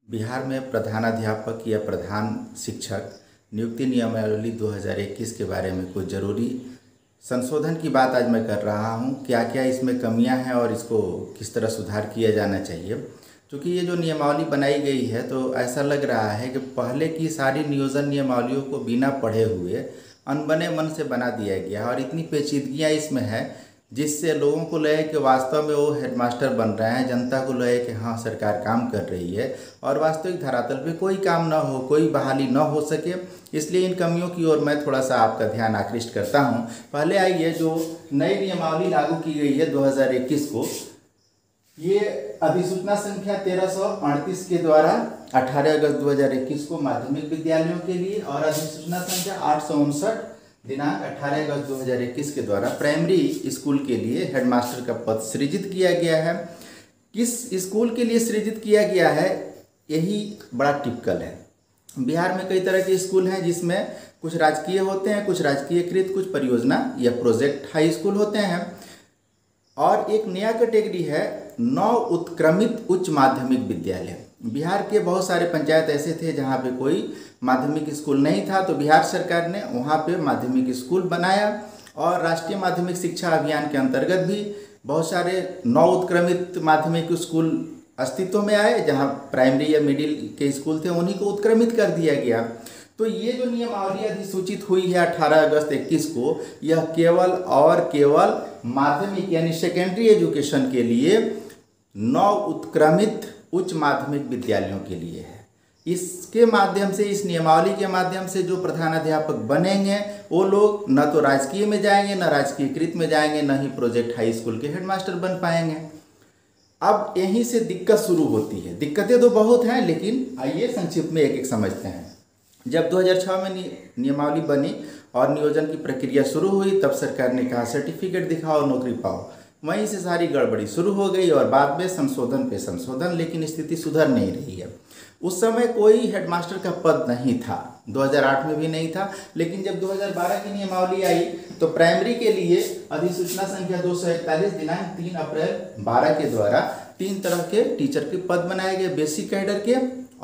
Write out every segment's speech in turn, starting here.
बिहार में प्रधानाध्यापक या प्रधान शिक्षक नियुक्ति नियमावली 2021 के बारे में कुछ ज़रूरी संशोधन की बात आज मैं कर रहा हूं। क्या क्या इसमें कमियां हैं और इसको किस तरह सुधार किया जाना चाहिए। क्योंकि ये जो नियमावली बनाई गई है तो ऐसा लग रहा है कि पहले की सारी नियोजन नियमावलियों को बिना पढ़े हुए अनबने मन से बना दिया गया और इतनी पेचीदगियाँ इसमें है जिससे लोगों को लगे कि वास्तव में वो हेडमास्टर बन रहे हैं, जनता को लगे कि हाँ सरकार काम कर रही है और वास्तविक धरातल पे कोई काम ना हो, कोई बहाली ना हो सके। इसलिए इन कमियों की ओर मैं थोड़ा सा आपका ध्यान आकृष्ट करता हूँ। पहले आइए, जो नई नियमावली लागू की गई है 2021 को, ये अधिसूचना संख्या 1338 के द्वारा 18 अगस्त 2021 को माध्यमिक विद्यालयों के लिए और अधिसूचना संख्या 859 दिनांक 18 अगस्त 2021 के द्वारा प्राइमरी स्कूल के लिए हेडमास्टर का पद सृजित किया गया है। किस स्कूल के लिए सृजित किया गया है, यही बड़ा टिपिकल है। बिहार में कई तरह के स्कूल हैं जिसमें कुछ राजकीय होते हैं, कुछ राजकीयकृत, कुछ परियोजना या प्रोजेक्ट हाई स्कूल होते हैं और एक नया कैटेगरी है नव उत्क्रमित उच्च माध्यमिक विद्यालय। बिहार के बहुत सारे पंचायत ऐसे थे जहाँ पे कोई माध्यमिक स्कूल नहीं था, तो बिहार सरकार ने वहाँ पे माध्यमिक स्कूल बनाया और राष्ट्रीय माध्यमिक शिक्षा अभियान के अंतर्गत भी बहुत सारे नव उत्क्रमित माध्यमिक स्कूल अस्तित्व में आए। जहाँ प्राइमरी या मिडिल के स्कूल थे उन्हीं को उत्क्रमित कर दिया गया। तो ये जो नियमावली अधिसूचित हुई है 18 अगस्त 21 को, यह केवल और केवल माध्यमिक यानी सेकेंडरी एजुकेशन के लिए नव उत्क्रमित उच्च माध्यमिक विद्यालयों के लिए है। इसके माध्यम से, इस नियमावली के माध्यम से जो प्रधानाध्यापक बनेंगे वो लोग न तो राजकीय में जाएंगे, न राजकीयकृत में जाएंगे, न ही प्रोजेक्ट हाई स्कूल के हेडमास्टर बन पाएंगे। अब यहीं से दिक्कत शुरू होती है। दिक्कतें तो बहुत हैं, लेकिन आइए संक्षिप्त में एक एक समझते हैं। जब 2006 में नियमावली बनी और नियोजन की प्रक्रिया शुरू हुई, तब सरकार ने कहा सर्टिफिकेट दिखाओ, नौकरी पाओ। वहीं से सारी गड़बड़ी शुरू हो गई और बाद में संशोधन पे संशोधन, लेकिन स्थिति सुधर नहीं रही है। उस समय कोई हेडमास्टर का पद नहीं था, 2008 में भी नहीं था, लेकिन जब 2012 की नियमावली आई तो प्राइमरी के लिए अधिसूचना संख्या 241 दिनांक 3 अप्रैल 12 के द्वारा 3 तरह के टीचर के पद बनाए गए, बेसिक कैडर के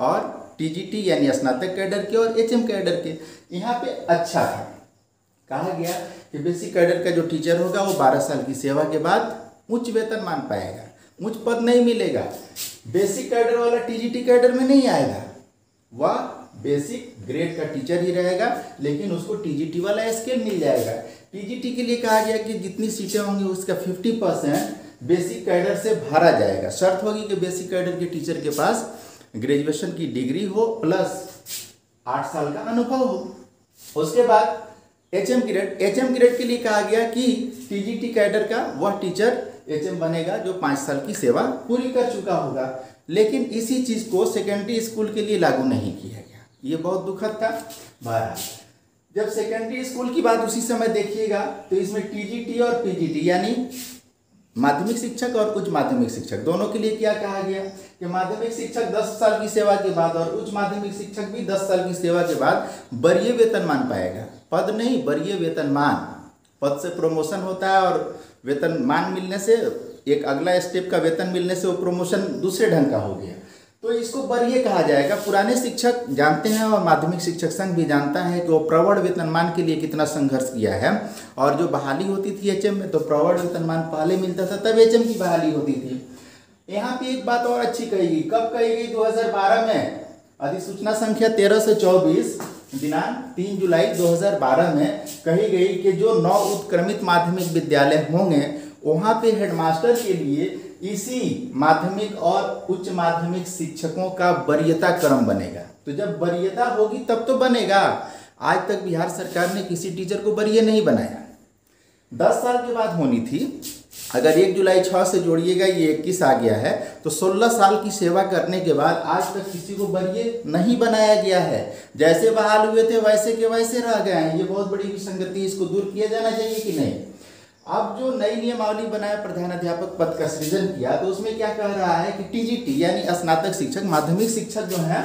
और टीजीटी यानी स्नातक कैडर के और एचएम कैडर के। यहाँ पे अच्छा था, कहा गया कि बेसिक कैडर का जो टीचर होगा वो 12 साल की सेवा के बाद उच्च वेतन मान पाएगा, उच्च पद नहीं मिलेगा। बेसिक कैडर वाला टीजीटी कैडर में नहीं आएगा, वह बेसिक ग्रेड का टीचर ही रहेगा, लेकिन उसको टीजीटी वाला स्केल मिल जाएगा। टीजीटी के लिए कहा गया कि जितनी सीटें होंगी उसका 50% बेसिक कैडर से भरा जाएगा। शर्त होगी कि बेसिक कैडर के टीचर के पास ग्रेजुएशन की डिग्री हो प्लस 8 साल का अनुभव हो। उसके बाद एचएम ग्रेड के लिए कहा गया कि टीजीटी कैडर का वह टीचर एचएम बनेगा जो 5 साल की सेवा पूरी कर चुका होगा। लेकिन इसी चीज़ को सेकेंडरी स्कूल के लिए लागू नहीं किया गया, ये बहुत दुखद था। बहरहाल जब सेकेंडरी स्कूल की बात उसी समय देखिएगा तो इसमें टीजीटी और पीजीटी यानी माध्यमिक शिक्षक और उच्च माध्यमिक शिक्षक दोनों के लिए क्या कहा गया कि माध्यमिक शिक्षक 10 साल की सेवा के बाद और उच्च माध्यमिक शिक्षक भी 10 साल की सेवा के बाद वरीय वेतनमान पाएगा। पद नहीं, वरीय वेतनमान। पद से प्रमोशन होता है और वेतनमान मिलने से, एक अगला स्टेप का वेतन मिलने से वो प्रमोशन दूसरे ढंग का हो गया, तो इसको वरीय कहा जाएगा। पुराने शिक्षक जानते हैं और माध्यमिक शिक्षक संघ भी जानता है कि वो प्रौढ़ वेतनमान के लिए कितना संघर्ष किया है। और जो बहाली होती थी एचएम में, तो प्रौढ़ वेतनमान पहले मिलता था, तब एचएम की बहाली होती थी। यहाँ पे एक बात और अच्छी कही गई, कब कही गई? 2012 में अधिसूचना संख्या 1324 दिनांक 3 जुलाई 2012 में कही गई कि जो नौ उत्क्रमित माध्यमिक विद्यालय होंगे वहाँ पे हेडमास्टर के लिए इसी माध्यमिक और उच्च माध्यमिक शिक्षकों का वरीयता क्रम बनेगा। तो जब वरीयता होगी तब तो बनेगा। आज तक बिहार सरकार ने किसी टीचर को वरीय नहीं बनाया। 10 साल के बाद होनी थी। अगर 1 जुलाई 6 से जोड़िएगा, ये 21 आ गया है, तो 16 साल की सेवा करने के बाद आज तक किसी को वरीय नहीं बनाया गया है। जैसे बहाल हुए थे वैसे के वैसे रह गए हैं। ये बहुत बड़ी विसंगति, इसको दूर किया जाना चाहिए कि नहीं। अब जो नई नियमावली बनाया, प्रधानाध्यापक पद का सृजन किया, तो उसमें क्या कह रहा है कि टीजीटी यानी स्नातक शिक्षक, माध्यमिक शिक्षक जो है,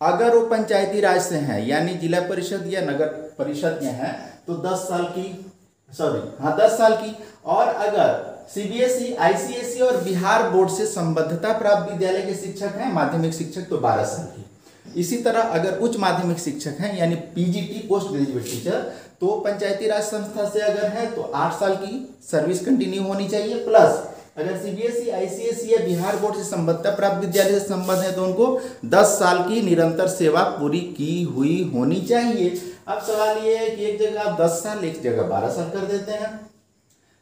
अगर वो पंचायती राज से हैं यानी जिला परिषद या नगर परिषद में है तो 10 साल की, 10 साल की, और अगर सीबीएसई, आईसीएसई और बिहार बोर्ड से संबद्धता प्राप्त विद्यालय के शिक्षक हैं माध्यमिक शिक्षक तो 12 साल की। इसी तरह अगर उच्च माध्यमिक शिक्षक हैं यानी पीजीटी पोस्ट ग्रेजुएट टीचर तो पंचायती राज संस्था से अगर है तो 8 साल की सर्विस कंटिन्यू होनी चाहिए, प्लस अगर सीबीएसई, आईसीएसई या बिहार बोर्ड से संबद्धता प्राप्त विद्यालय से संबद्ध है तो उनको 10 साल की निरंतर सेवा पूरी की हुई होनी चाहिए। अब सवाल ये है कि एक जगह आप 10 साल एक जगह 12 साल कर देते हैं,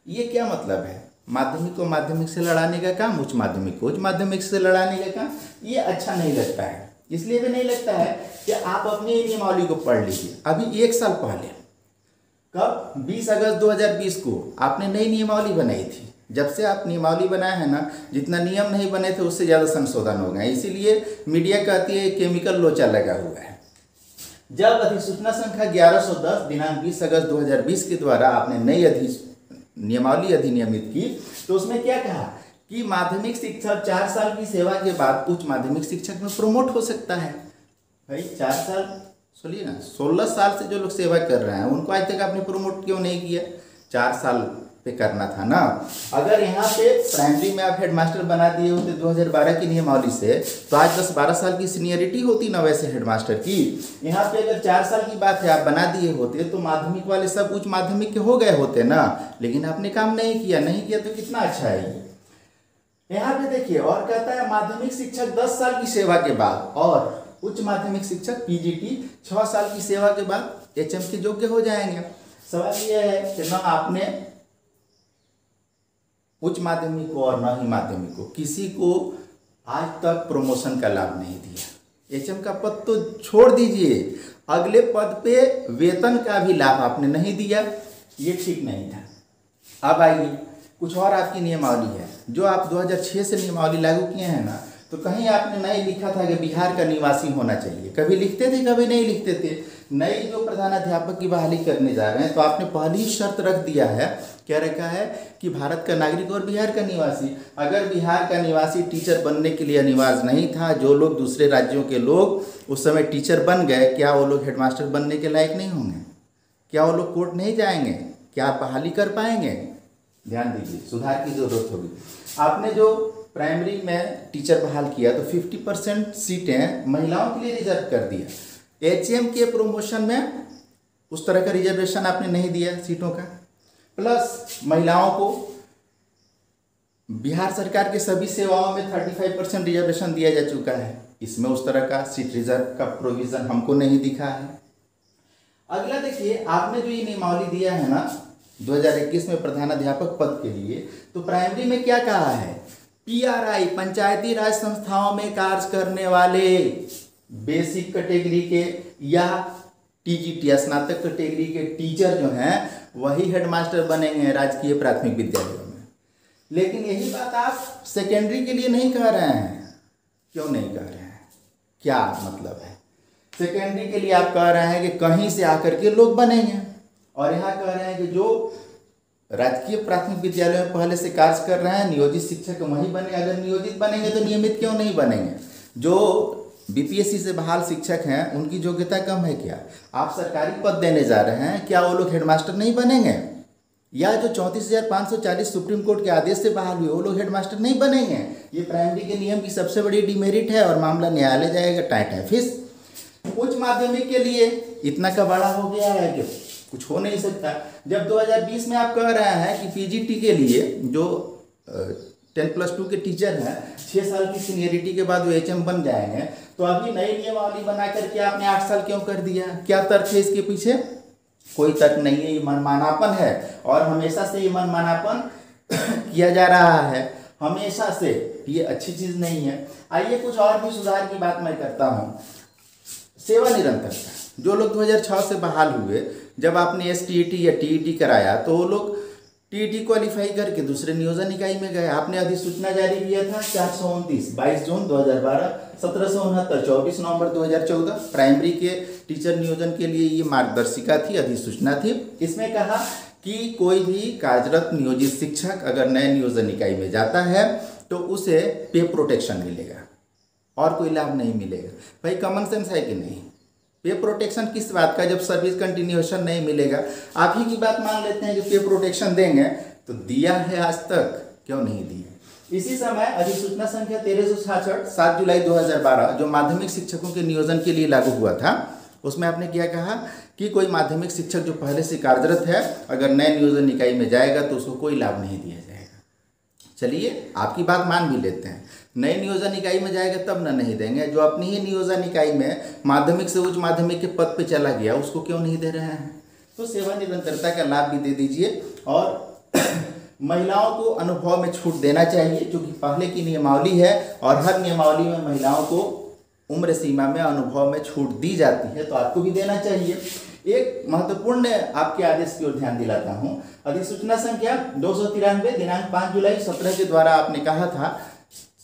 ये क्या मतलब है? माध्यमिक को माध्यमिक से लड़ाने का काम, उच्च माध्यमिक को उच्च माध्यमिक से लड़ाने का काम, ये अच्छा नहीं लगता है। इसलिए भी नहीं लगता है कि आप अपनी नियमावली को पढ़ लीजिए। अभी 1 साल पहले, कब 20 अगस्त 2020 को आपने नई नियमावली बनाई थी। जब से आप नियमावली बनाए हैं ना, जितना नियम नहीं बने थे उससे ज़्यादा संशोधन हो गए। इसीलिए मीडिया कहती है केमिकल लोचा लगा हुआ है। जब अधिसूचना संख्या 1110 दिनांक 20 अगस्त 2020 के द्वारा आपने नई नियमावली अधिनियमित की तो उसमें क्या कहा कि माध्यमिक शिक्षक 4 साल की सेवा के बाद उच्च माध्यमिक शिक्षक में प्रमोट हो सकता है। भाई 4 साल सुनिए ना, 16 साल से जो लोग सेवा कर रहे हैं उनको आज तक आपने प्रमोट क्यों नहीं किया? 4 साल पे करना था ना। अगर यहाँ पे प्राइमरी में आप हेडमास्टर बना दिए होते 2012 की नियमावली से तो आज 10-12 साल की सीनियरिटी होती ना वैसे हेडमास्टर की। यहाँ पे अगर 4 साल की बात है आप बना दिए होते तो माध्यमिक वाले सब उच्च माध्यमिक के हो गए होते ना, लेकिन आपने काम नहीं किया तो कितना अच्छा है ये। यहाँ पे देखिए और कहता है माध्यमिक शिक्षक 10 साल की सेवा के बाद और उच्च माध्यमिक शिक्षक पीजीटी 6 साल की सेवा के बाद एचएम के योग्य हो जाएंगे। सवाल यह है कि ना आपने उच्च माध्यमिक को और न ही माध्यमिक को किसी को आज तक प्रमोशन का लाभ नहीं दिया। एचएम का पद तो छोड़ दीजिए, अगले पद पे वेतन का भी लाभ आपने नहीं दिया, ये ठीक नहीं था। अब आइए कुछ और आपकी नियमावली है जो आप 2006 से नियमावली लागू किए हैं ना, तो कहीं आपने नहीं लिखा था कि बिहार का निवासी होना चाहिए। कभी लिखते थे कभी नहीं लिखते थे। नई जो प्रधानाध्यापक की बहाली करने जा रहे हैं तो आपने पहली शर्त रख दिया है, क्या रखा है कि भारत का नागरिक और बिहार का निवासी। अगर बिहार का निवासी टीचर बनने के लिए अनिवार्य नहीं था, जो लोग दूसरे राज्यों के लोग उस समय टीचर बन गए, क्या वो लोग हेडमास्टर बनने के लायक नहीं होंगे? क्या वो लोग कोर्ट नहीं जाएंगे? क्या आप बहाली कर पाएंगे? ध्यान दीजिए, सुधार की जरूरत होगी। आपने जो प्राइमरी में टीचर बहाल किया तो 50% सीटें महिलाओं के लिए रिजर्व कर दिया। एचएम के प्रमोशन में उस तरह का रिजर्वेशन आपने नहीं दिया सीटों का, प्लस महिलाओं को बिहार सरकार के सभी सेवाओं में 35% रिजर्वेशन दिया जा चुका है। इसमें उस तरह का सीट रिजर्व का प्रोविजन हमको नहीं दिखा है। अगला देखिए, आपने जो ये नियमावली दिया है ना 2021 में प्रधानाध्यापक पद के लिए, तो प्राइमरी में क्या कहा है? पीआरआई पंचायती राज संस्थाओं में कार्य करने वाले बेसिक कैटेगरी के या टीजीटी स्नातक कैटेगरी के टीचर जो हैं वही हेडमास्टर बनेंगे राजकीय प्राथमिक विद्यालयों में। लेकिन यही बात आप सेकेंडरी के लिए नहीं कह रहे हैं। क्यों नहीं कह रहे हैं? क्या मतलब है? सेकेंडरी के लिए आप कह रहे हैं कि कहीं से आकर के लोग बनेंगे, और यहाँ कह रहे हैं कि जो राजकीय प्राथमिक विद्यालयों में पहले से कार्य कर रहे हैं नियोजित शिक्षक वहीं बने। अगर नियोजित बनेंगे तो नियमित क्यों नहीं बनेंगे? जो बीपीएससी से बहाल शिक्षक हैं उनकी योग्यता कम है क्या? आप सरकारी पद देने जा रहे हैं, क्या वो लोग हेडमास्टर नहीं बनेंगे? या जो 34,540 सुप्रीम कोर्ट के आदेश से बहाल हुए वो लोग हेडमास्टर नहीं बनेंगे? ये प्राइमरी के नियम की सबसे बड़ी डिमेरिट है और मामला न्यायालय जाएगा टाइट फीस। उच्च माध्यमिक के लिए इतना का बड़ा हो गया है कि कुछ हो नहीं सकता। जब 2020 में आप कह रहे हैं कि पीजीटी के लिए जो 10+2 के टीचर हैं 6 साल की सीनियरिटी के बाद वो एचएम बन जाएंगे, तो अभी नई नियमावली बना करके आपने 8 साल क्यों कर दिया? क्या तर्क है इसके पीछे? कोई तर्क नहीं है, ये मनमानापन है और हमेशा से ये मनमानापन किया जा रहा है, हमेशा से। ये अच्छी चीज़ नहीं है। आइए कुछ और भी सुधार की बात मैं करता हूँ। सेवा निरंतरता, जो लोग 2006 से बहाल हुए, जब आपने एसटीईटी या टीईटी कराया तो वो लोग टीईटी क्वालिफाई करके दूसरे नियोजन इकाई में गए। आपने अधिसूचना जारी किया था 429 22 जून 2012, 1769 24 नवंबर 2014 प्राइमरी के टीचर नियोजन के लिए ये मार्गदर्शिका थी, अधिसूचना थी। इसमें कहा कि कोई भी कार्यरत नियोजित शिक्षक अगर नए नियोजन इकाई में जाता है तो उसे पे प्रोटेक्शन मिलेगा और कोई लाभ नहीं मिलेगा। भाई कॉमन सेंस है कि नहीं? पे प्रोटेक्शन किस बात का, जब सर्विस कंटिन्यूएशन नहीं मिलेगा। आप ही की बात मान लेते हैं कि पे प्रोटेक्शन देंगे, तो दिया है आज तक, क्यों नहीं दिया। इसी समय अधिसूचना संख्या 1366 7 जुलाई 2012 जो माध्यमिक शिक्षकों के नियोजन के लिए लागू हुआ था, उसमें आपने क्या कहा कि कोई माध्यमिक शिक्षक जो पहले से कार्यरत है अगर नए नियोजन इकाई में जाएगा तो उसको कोई लाभ नहीं दिया जाएगा। चलिए आपकी बात मान भी लेते हैं, नई नियोजन इकाई में जाएगा तब ना नहीं देंगे, जो अपनी ही नियोजन इकाई में माध्यमिक से उच्च माध्यमिक के पद पे चला गया उसको क्यों नहीं दे रहे हैं। तो सेवा निरंतरता का लाभ भी दे दीजिए और महिलाओं को अनुभव में छूट देना चाहिए, क्योंकि पहले की नियमावली है और हर नियमावली में महिलाओं को उम्र सीमा में अनुभव में छूट दी जाती है, तो आपको भी देना चाहिए। एक महत्वपूर्ण आपके आदेश की ओर ध्यान दिलाता हूं, अधिसूचना संख्या 293 दिनांक 5 जुलाई 17 के द्वारा आपने कहा था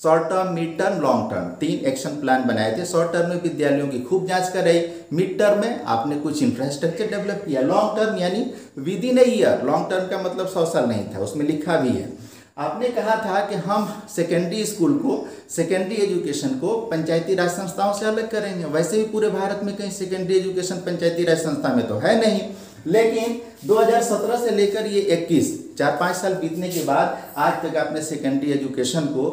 short term, mid term, long term 3 action plan बनाए थे। शॉर्ट टर्म में विद्यालयों की खूब जांच कराई, मिड टर्म में आपने कुछ इंफ्रास्ट्रक्चर डेवलप किया, लॉन्ग टर्म यानी with in a year, long term का मतलब 100 साल नहीं था, उसमें लिखा भी है। आपने कहा था कि हम सेकेंडरी स्कूल को, सेकेंडरी एजुकेशन को पंचायती राज संस्थाओं से अलग करेंगे। वैसे भी पूरे भारत में कहीं सेकेंडरी एजुकेशन पंचायती राज संस्था में तो है नहीं, लेकिन 2017 से लेकर ये 21 4-5 साल बीतने के बाद आज तक आपने सेकेंडरी एजुकेशन को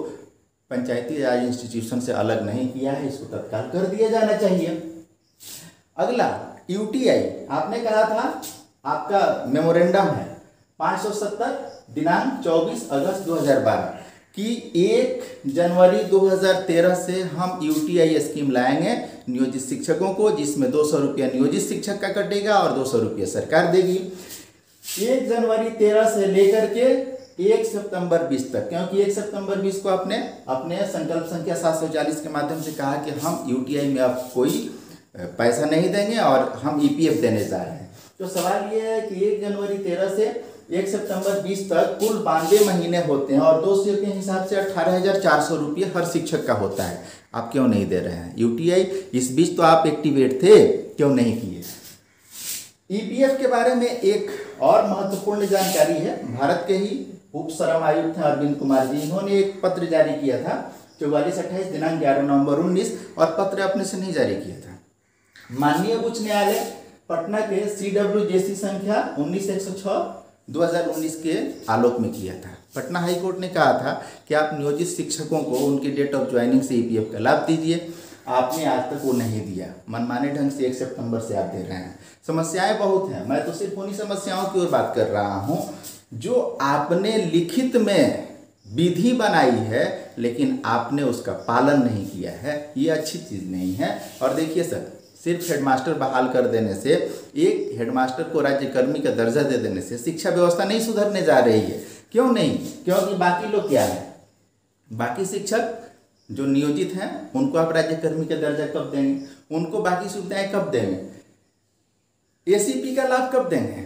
पंचायती राज इंस्टीट्यूशन से अलग नहीं किया है, इसको तत्काल कर दिया जाना चाहिए। अगला यूटीआई, आपने कहा था आपका मेमोरेंडम है 570 दिनांक 24 अगस्त 2012 कि 1 जनवरी 2013 से हम यूटीआई स्कीम लाएंगे नियोजित शिक्षकों को, जिसमें 200 रुपया नियोजित शिक्षक का कटेगा और 200 रुपया सरकार देगी। 1 जनवरी 13 से लेकर के 1 सितंबर 20 तक, क्योंकि 1 सितंबर 20 को अपने संकल्प संख्या 740 के माध्यम से कहा कि हम यूटीआई में अब कोई पैसा नहीं देंगे और हम ईपीएफ देने जा रहे हैं। तो सवाल ये है कि 1 जनवरी 13 से 1 सितंबर 20 तक कुल 92 महीने होते हैं और 200 के हिसाब से 18,400 रुपये हर शिक्षक का होता है। आप क्यों नहीं दे रहे हैं यूटीआई? इस बीच तो आप एक्टिवेट थे, क्यों नहीं किए? ईपीएफ के बारे में एक और महत्वपूर्ण जानकारी है, भारत के ही उप श्रम आयुक्त हैं अरविंद कुमार जी, इन्होंने एक पत्र जारी किया था 44/28 दिनांक 11 नवंबर 19 और पत्र अपने से नहीं जारी किया था। माननीय उच्च न्यायालय पटना के CWJC संख्या 19/106/2019 के आलोक में किया था। पटना हाई कोर्ट ने कहा था कि आप नियोजित शिक्षकों को उनके डेट ऑफ ज्वाइनिंग से ईपीएफ का लाभ दीजिए। आपने आज तक वो नहीं दिया, मनमाने ढंग से 1 सितंबर से आप दे रहे हैं। समस्याएं बहुत हैं, मैं तो सिर्फ उन्हीं समस्याओं की ओर बात कर रहा हूं जो आपने लिखित में विधि बनाई है लेकिन आपने उसका पालन नहीं किया है, ये अच्छी चीज़ नहीं है। और देखिए सर, सिर्फ हेडमास्टर बहाल कर देने से, एक हेडमास्टर को राज्यकर्मी का दर्जा दे देने से शिक्षा व्यवस्था नहीं सुधरने जा रही है। क्यों नहीं? क्योंकि बाकी लोग क्या है, बाकी शिक्षक जो नियोजित हैं उनको आप राज्यकर्मी का दर्जा कब देंगे, उनको बाकी सुविधाएं कब देंगे, एसीपी का लाभ कब देंगे?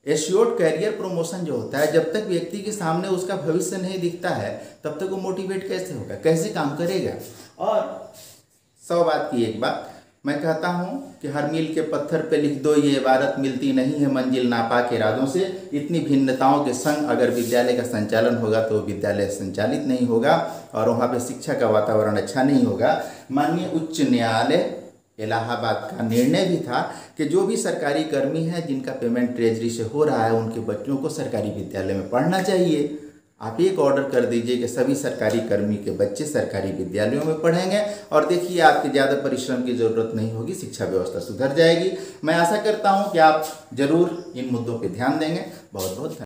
एश्योर्ड कैरियर प्रमोशन जो होता है, जब तक व्यक्ति के सामने उसका भविष्य नहीं दिखता है तब तक वो मोटिवेट कैसे होगा, कैसे काम करेगा? और 100 बात की एक बात मैं कहता हूं कि हर मील के पत्थर पे लिख दो ये इबारत मिलती नहीं है मंजिल नापाक इरादों से। इतनी भिन्नताओं के संग अगर विद्यालय का संचालन होगा तो विद्यालय संचालित नहीं होगा और वहाँ पे शिक्षा का वातावरण अच्छा नहीं होगा। माननीय उच्च न्यायालय इलाहाबाद का निर्णय भी था कि जो भी सरकारी कर्मी हैं जिनका पेमेंट ट्रेजरी से हो रहा है उनके बच्चों को सरकारी विद्यालय में पढ़ना चाहिए। आप एक ऑर्डर कर दीजिए कि सभी सरकारी कर्मी के बच्चे सरकारी विद्यालयों में पढ़ेंगे और देखिए आपके ज़्यादा परिश्रम की ज़रूरत नहीं होगी, शिक्षा व्यवस्था सुधर जाएगी। मैं आशा करता हूं कि आप जरूर इन मुद्दों पर ध्यान देंगे। बहुत बहुत धन्यवाद।